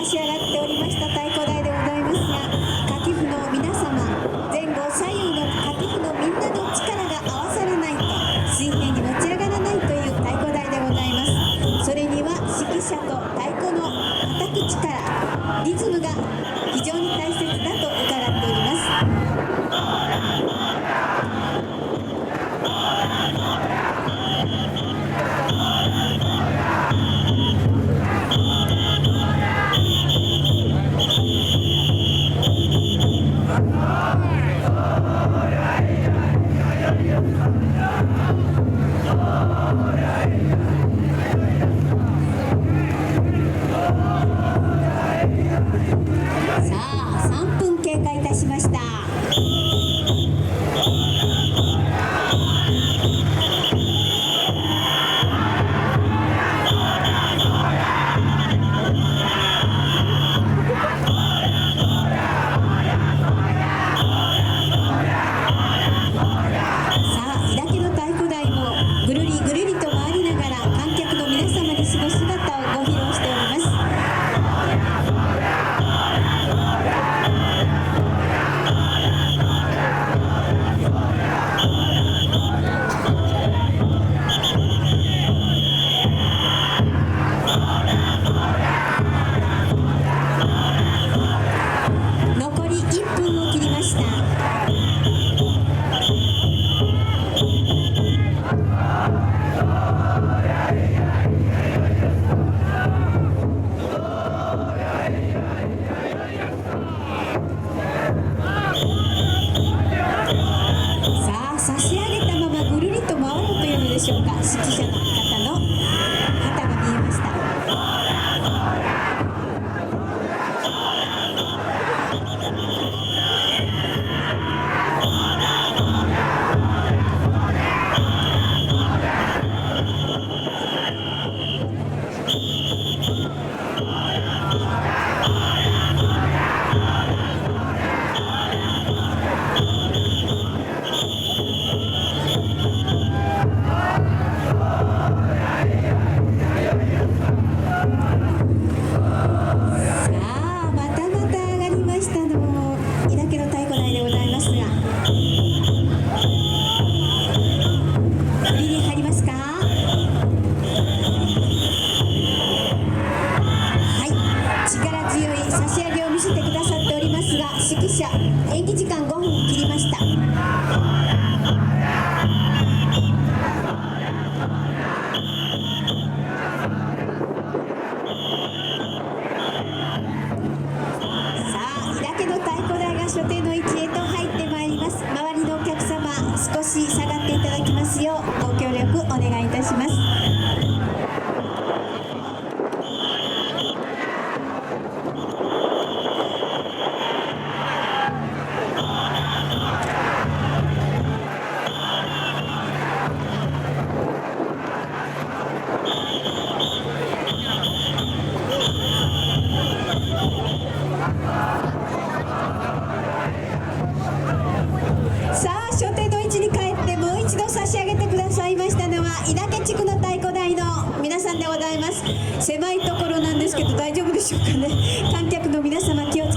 し上がっておりました太鼓台でございますが、掛布の皆様、前後左右の掛布のみんなの力が合わさらないと水平に持ち上がらないという太鼓台でございます。それには指揮者と太鼓の叩く力、リズムが非常に大切だと伺っております。3分経過いたしました。井岳の太鼓台もぐるりぐるりと回りながら観客の皆様にその姿をご披露しております。残り1分を切りました。差し上げたままぐるりと回るというのでしょうか。指揮者の方の旗が見えました。指揮者、演技時間5分切りました。井岳の太鼓台が所定の位置へと入ってまいります。周りのお客様、少し下がっていただきますようご協力お願いいたします。所定の位置に帰ってもう一度差し上げてくださいましたのは井岳地区の太鼓台の皆さんでございます。狭いところなんですけど大丈夫でしょうかね。観客の皆様気をつけ